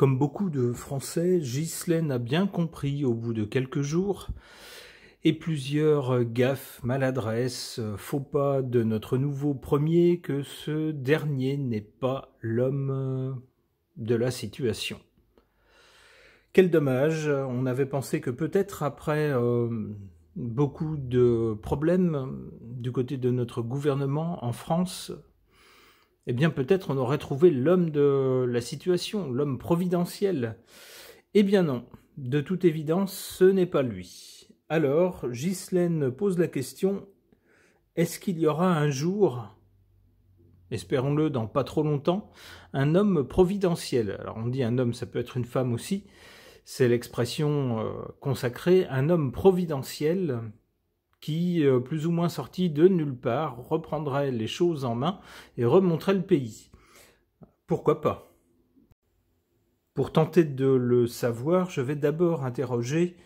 Comme beaucoup de Français, Ghislaine a bien compris au bout de quelques jours, et plusieurs gaffes, maladresses, faux pas de notre nouveau premier, que ce dernier n'est pas l'homme de la situation. Quel dommage, on avait pensé que peut-être après beaucoup de problèmes du côté de notre gouvernement en France, eh bien peut-être on aurait trouvé l'homme de la situation, l'homme providentiel. Eh bien non, de toute évidence, ce n'est pas lui. Alors, Ghislaine pose la question, est-ce qu'il y aura un jour, espérons-le dans pas trop longtemps, un homme providentiel? Alors on dit un homme, ça peut être une femme aussi, c'est l'expression consacrée, un homme providentiel qui, plus ou moins sorti de nulle part, reprendrait les choses en main et remonterait le pays. Pourquoi pas? Pour tenter de le savoir, je vais d'abord interroger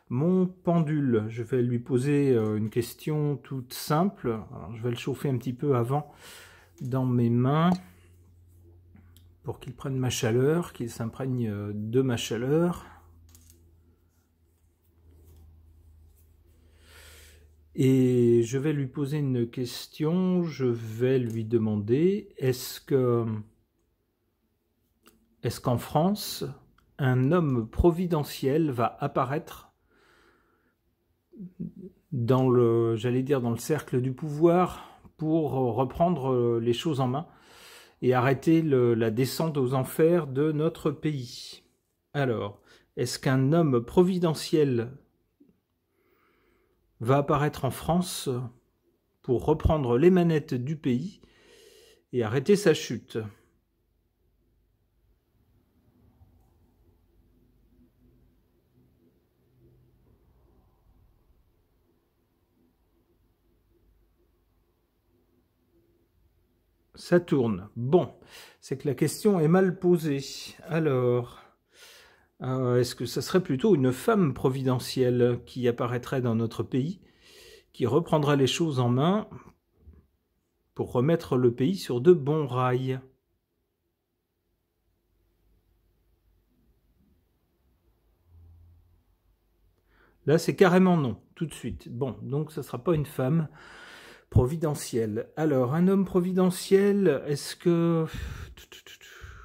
mon pendule. Je vais lui poser une question toute simple. Alors, je vais le chauffer un petit peu avant dans mes mains pour qu'il prenne ma chaleur, qu'il s'imprègne de ma chaleur. Et je vais lui poser une question, je vais lui demander, est-ce qu'en France, un homme providentiel va apparaître dans le, j'allais dire, dans le cercle du pouvoir pour reprendre les choses en main et arrêter la descente aux enfers de notre pays? Alors, est-ce qu'un homme providentiel va apparaître en France pour reprendre les manettes du pays et arrêter sa chute? Ça tourne. Bon, c'est que la question est mal posée. Alors, est-ce que ça serait plutôt une femme providentielle qui apparaîtrait dans notre pays, qui reprendrait les choses en main pour remettre le pays sur de bons rails? Là, c'est carrément non, tout de suite. Bon, donc ça ne sera pas une femme providentielle. Alors, un homme providentiel, est-ce que...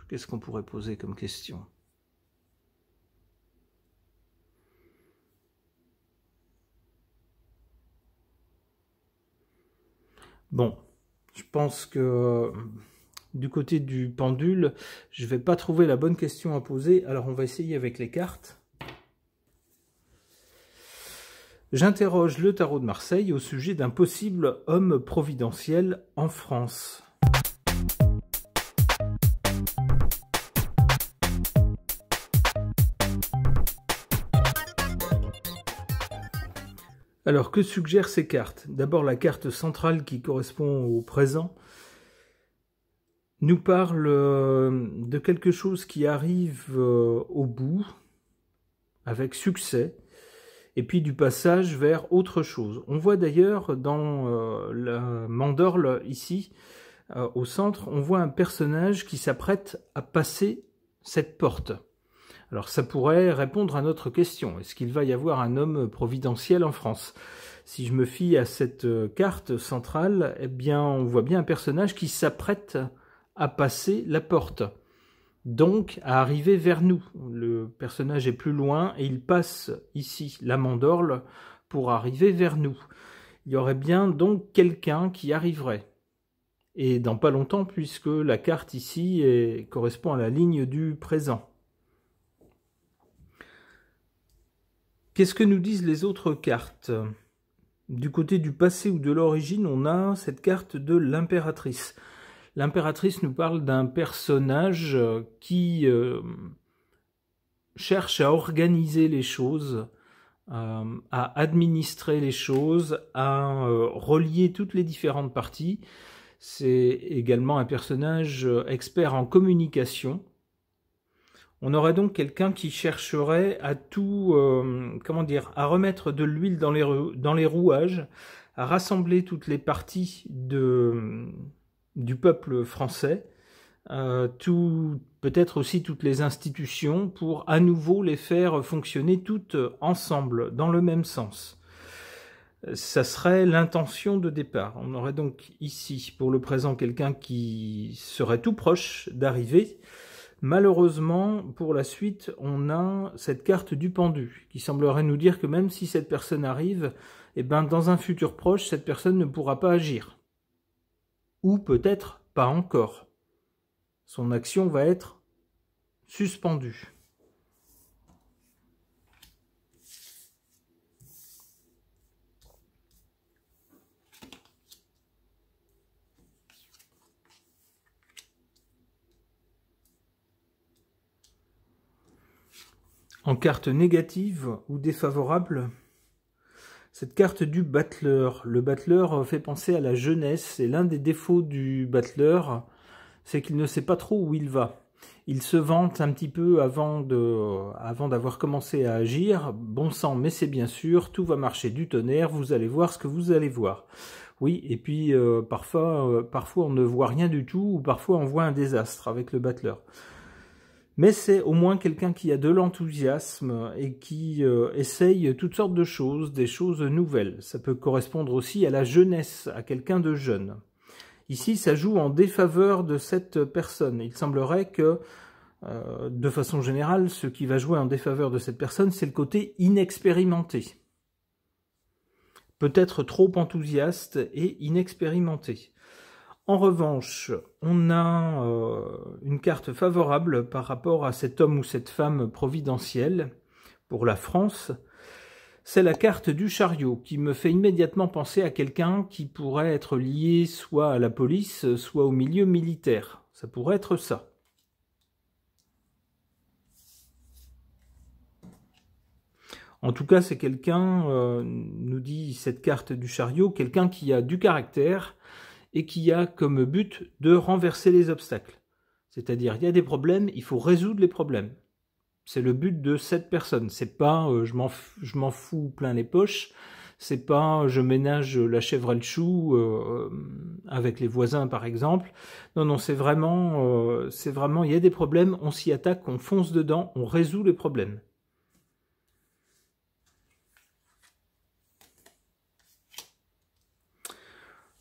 Qu'est-ce qu'on pourrait poser comme question? Bon, je pense que du côté du pendule, je ne vais pas trouver la bonne question à poser. Alors, on va essayer avec les cartes. J'interroge le tarot de Marseille au sujet d'un possible homme providentiel en France. Alors, que suggèrent ces cartes? D'abord, la carte centrale qui correspond au présent nous parle de quelque chose qui arrive au bout, avec succès, et puis du passage vers autre chose. On voit d'ailleurs dans la mandorle ici, au centre, on voit un personnage qui s'apprête à passer cette porte. Alors ça pourrait répondre à notre question. Est-ce qu'il va y avoir un homme providentiel en France? Si je me fie à cette carte centrale, eh bien on voit bien un personnage qui s'apprête à passer la porte. Donc à arriver vers nous. Le personnage est plus loin et il passe ici la mandorle pour arriver vers nous. Il y aurait bien donc quelqu'un qui arriverait. Et dans pas longtemps, puisque la carte ici correspond à la ligne du présent. Qu'est-ce que nous disent les autres cartes? Du côté du passé ou de l'origine, on a cette carte de l'impératrice. L'impératrice nous parle d'un personnage qui cherche à organiser les choses, à administrer les choses, à relier toutes les différentes parties. C'est également un personnage expert en communication. On aurait donc quelqu'un qui chercherait à tout, à remettre de l'huile dans les rouages, à rassembler toutes les parties du peuple français, toutes peut-être aussi toutes les institutions, pour à nouveau les faire fonctionner toutes ensemble, dans le même sens. Ça serait l'intention de départ. On aurait donc ici, pour le présent, quelqu'un qui serait tout proche d'arriver. Malheureusement, pour la suite, on a cette carte du pendu, qui semblerait nous dire que même si cette personne arrive, eh ben, dans un futur proche, cette personne ne pourra pas agir. Ou peut-être pas encore. Son action va être suspendue. En carte négative ou défavorable, cette carte du battleur. Le battleur fait penser à la jeunesse, et l'un des défauts du battleur, c'est qu'il ne sait pas trop où il va. Il se vante un petit peu avant d'avoir commencé à agir. Bon sang, mais c'est bien sûr, tout va marcher du tonnerre, vous allez voir ce que vous allez voir. Oui, et puis parfois on ne voit rien du tout, ou parfois on voit un désastre avec le battleur. Mais c'est au moins quelqu'un qui a de l'enthousiasme et qui essaye toutes sortes de choses, des choses nouvelles. Ça peut correspondre aussi à la jeunesse, à quelqu'un de jeune. Ici, ça joue en défaveur de cette personne. Il semblerait que, de façon générale, ce qui va jouer en défaveur de cette personne, c'est le côté inexpérimenté. Peut-être trop enthousiaste et inexpérimenté. En revanche, on a une carte favorable par rapport à cet homme ou cette femme providentielle pour la France. C'est la carte du chariot qui me fait immédiatement penser à quelqu'un qui pourrait être lié soit à la police, soit au milieu militaire. Ça pourrait être ça. En tout cas, c'est quelqu'un, nous dit cette carte du chariot, quelqu'un qui a du caractère, et qui a comme but de renverser les obstacles. C'est-à-dire, il y a des problèmes, il faut résoudre les problèmes. C'est le but de cette personne. C'est pas je m'en fous plein les poches, c'est pas je ménage la chèvre et le chou avec les voisins par exemple. Non, c'est vraiment il y a des problèmes, on s'y attaque, on fonce dedans, on résout les problèmes.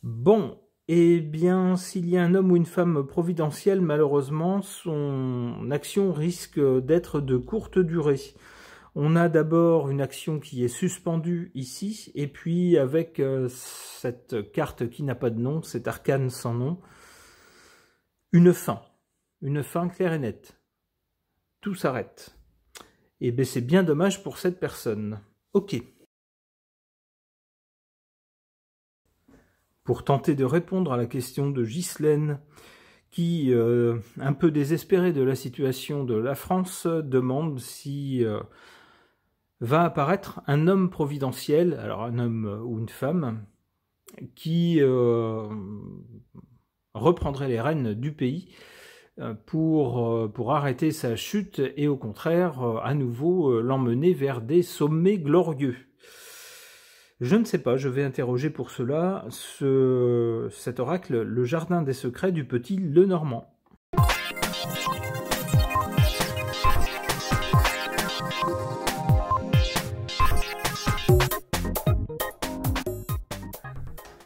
Bon. Eh bien, s'il y a un homme ou une femme providentielle, malheureusement, son action risque d'être de courte durée. On a d'abord une action qui est suspendue ici, et puis avec cette carte qui n'a pas de nom, cet arcane sans nom, une fin claire et nette. Tout s'arrête. Et bien c'est bien dommage pour cette personne. Ok. Pour tenter de répondre à la question de Ghislaine, qui, un peu désespérée de la situation de la France, demande si va apparaître un homme providentiel, alors un homme ou une femme, qui reprendrait les rênes du pays pour arrêter sa chute et au contraire, à nouveau, l'emmener vers des sommets glorieux. Je ne sais pas, je vais interroger pour cela cet oracle, le jardin des secrets du petit Lenormand.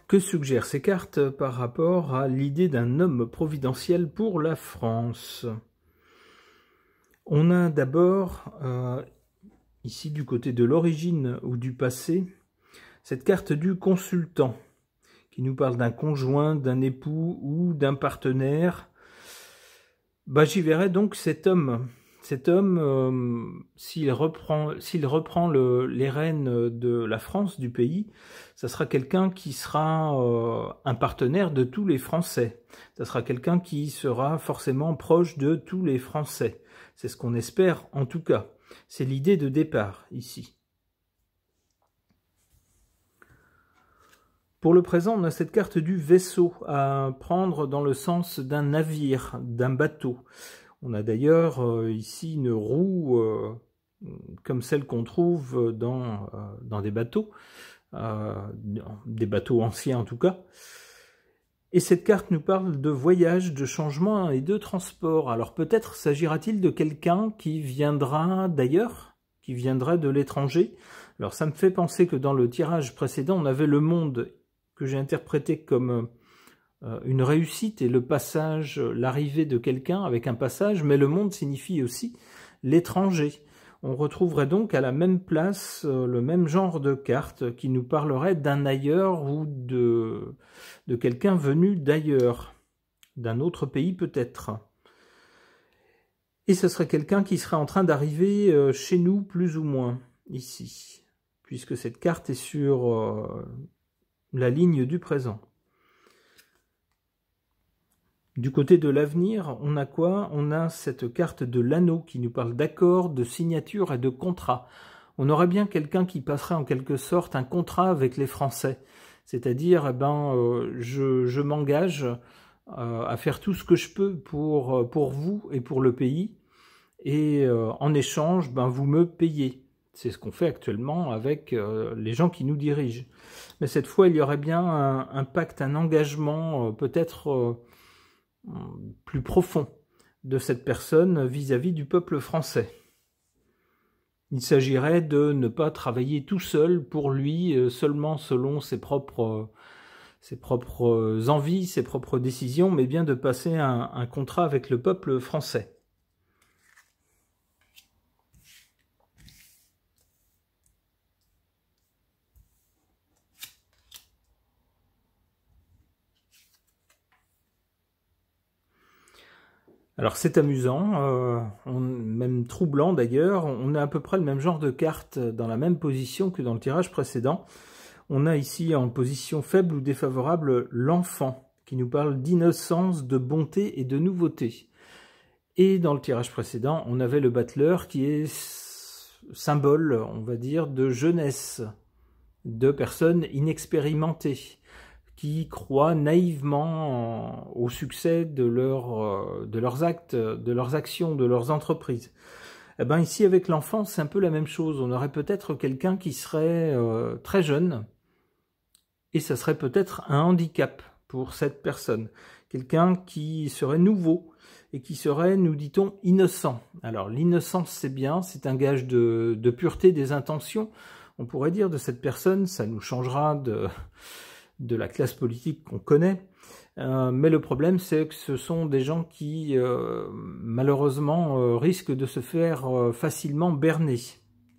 Que suggèrent ces cartes par rapport à l'idée d'un homme providentiel pour la France? On a d'abord, ici du côté de l'origine ou du passé, cette carte du consultant, qui nous parle d'un conjoint, d'un époux ou d'un partenaire. Bah, j'y verrai donc cet homme. Cet homme, s'il reprend les rênes de la France, du pays, ça sera quelqu'un qui sera un partenaire de tous les Français. Ça sera quelqu'un qui sera forcément proche de tous les Français. C'est ce qu'on espère en tout cas. C'est l'idée de départ ici. Pour le présent, on a cette carte du vaisseau à prendre dans le sens d'un navire, d'un bateau. On a d'ailleurs ici une roue comme celle qu'on trouve dans, des bateaux anciens en tout cas. Et cette carte nous parle de voyage, de changement et de transport. Alors peut-être s'agira-t-il de quelqu'un qui viendra d'ailleurs, qui viendrait de l'étranger. Alors ça me fait penser que dans le tirage précédent, on avait le monde que j'ai interprété comme une réussite et le passage, l'arrivée de quelqu'un avec un passage, mais le monde signifie aussi l'étranger. On retrouverait donc à la même place le même genre de carte qui nous parlerait d'un ailleurs ou de quelqu'un venu d'ailleurs, d'un autre pays peut-être. Et ce serait quelqu'un qui serait en train d'arriver chez nous plus ou moins, ici, puisque cette carte est sur la ligne du présent. Du côté de l'avenir, on a quoi? On a cette carte de l'anneau qui nous parle d'accords, de signatures et de contrats. On aurait bien quelqu'un qui passerait en quelque sorte un contrat avec les Français. C'est-à-dire, je m'engage à faire tout ce que je peux pour vous et pour le pays. Et en échange, vous me payez. C'est ce qu'on fait actuellement avec les gens qui nous dirigent. Mais cette fois, il y aurait bien un pacte, un engagement peut-être plus profond de cette personne vis-à-vis du peuple français. Il s'agirait de ne pas travailler tout seul pour lui, seulement selon ses propres envies, ses propres décisions, mais bien de passer un contrat avec le peuple français. Alors c'est amusant, même troublant d'ailleurs, on a à peu près le même genre de carte dans la même position que dans le tirage précédent. On a ici en position faible ou défavorable l'enfant, qui nous parle d'innocence, de bonté et de nouveauté. Et dans le tirage précédent, on avait le battleur qui est symbole, on va dire, de jeunesse, de personnes inexpérimentées, qui croient naïvement au succès de leurs actes, de leurs actions, de leurs entreprises. Eh ben ici, avec l'enfant, c'est un peu la même chose. On aurait peut-être quelqu'un qui serait très jeune, et ça serait peut-être un handicap pour cette personne. Quelqu'un qui serait nouveau, et qui serait, nous dit-on, innocent. Alors l'innocence, c'est bien, c'est un gage de pureté des intentions. On pourrait dire de cette personne, ça nous changera de la classe politique qu'on connaît, mais le problème c'est que ce sont des gens qui malheureusement risquent de se faire facilement berner,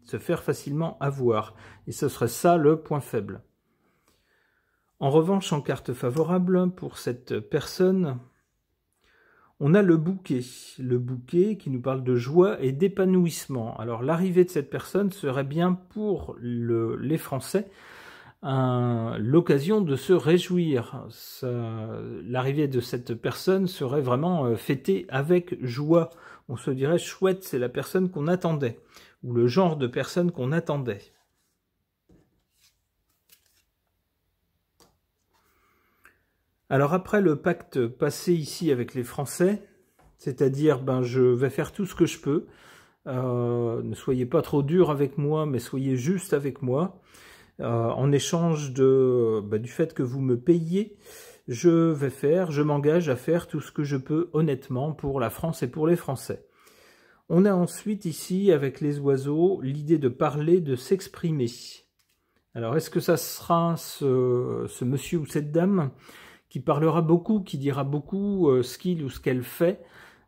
se faire facilement avoir, et ce serait ça le point faible. En revanche, en carte favorable pour cette personne, on a le bouquet qui nous parle de joie et d'épanouissement. Alors l'arrivée de cette personne serait bien pour les Français l'occasion de se réjouir. L'arrivée de cette personne serait vraiment fêtée avec joie. On se dirait chouette, c'est la personne qu'on attendait, ou le genre de personne qu'on attendait. Alors après le pacte passé ici avec les Français, c'est-à-dire je vais faire tout ce que je peux, ne soyez pas trop dur avec moi, mais soyez juste avec moi, en échange du fait que vous me payiez, je m'engage à faire tout ce que je peux honnêtement pour la France et pour les Français. On a ensuite ici, avec les oiseaux, l'idée de parler, de s'exprimer. Alors est-ce que ça sera ce monsieur ou cette dame qui parlera beaucoup, qui dira beaucoup ce qu'il ou ce qu'elle fait,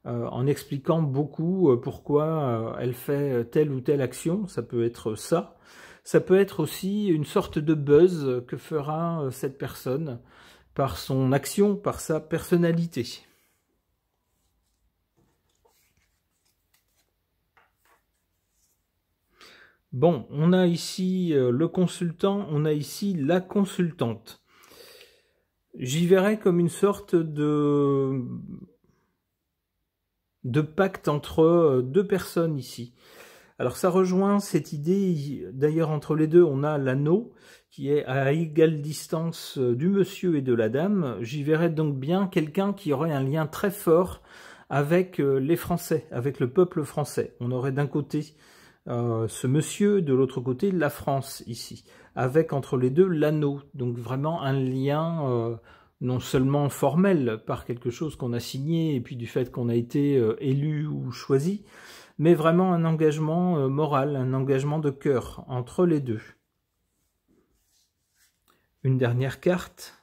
en expliquant beaucoup pourquoi elle fait telle ou telle action? Ça peut être ça. Ça peut être aussi une sorte de buzz que fera cette personne par son action, par sa personnalité. Bon, on a ici le consultant, on a ici la consultante. J'y verrais comme une sorte de pacte entre deux personnes ici. Alors ça rejoint cette idée, d'ailleurs entre les deux on a l'anneau qui est à égale distance du monsieur et de la dame. J'y verrais donc bien quelqu'un qui aurait un lien très fort avec les Français, avec le peuple français. On aurait d'un côté ce monsieur, de l'autre côté la France ici, avec entre les deux l'anneau, donc vraiment un lien non seulement formel par quelque chose qu'on a signé et puis du fait qu'on a été élu ou choisi, mais vraiment un engagement moral, un engagement de cœur entre les deux. Une dernière carte.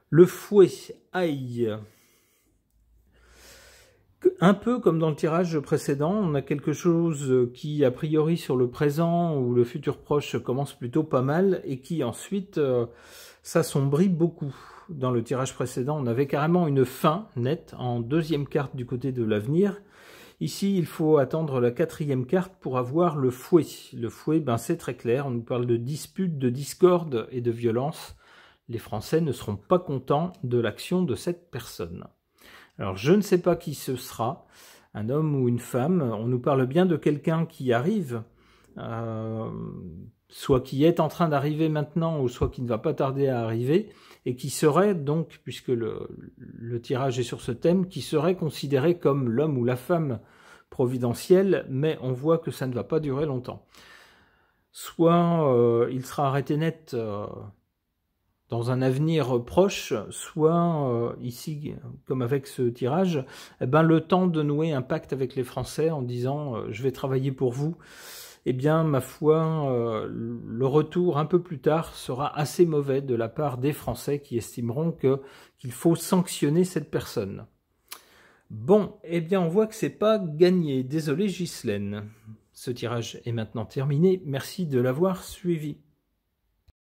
Le fouet, aïe. Un peu comme dans le tirage précédent, on a quelque chose qui, a priori, sur le présent ou le futur proche, commence plutôt pas mal et qui ensuite s'assombrit beaucoup. Dans le tirage précédent, on avait carrément une fin nette en deuxième carte du côté de l'avenir. Ici, il faut attendre la quatrième carte pour avoir le fouet. Le fouet, ben, c'est très clair, on nous parle de dispute, de discorde et de violence. Les Français ne seront pas contents de l'action de cette personne. Alors, je ne sais pas qui ce sera, un homme ou une femme. On nous parle bien de quelqu'un qui arrive, soit qui est en train d'arriver maintenant, ou soit qui ne va pas tarder à arriver, et qui serait donc, puisque le tirage est sur ce thème, qui serait considéré comme l'homme ou la femme providentielle, mais on voit que ça ne va pas durer longtemps. Soit il sera arrêté net dans un avenir proche, soit ici, comme avec ce tirage, eh ben, le temps de nouer un pacte avec les Français en disant je vais travailler pour vous, eh bien, ma foi, le retour un peu plus tard sera assez mauvais de la part des Français qui estimeront qu'il faut sanctionner cette personne. Bon, eh bien, on voit que c'est pas gagné. Désolé, Ghislaine. Ce tirage est maintenant terminé. Merci de l'avoir suivi.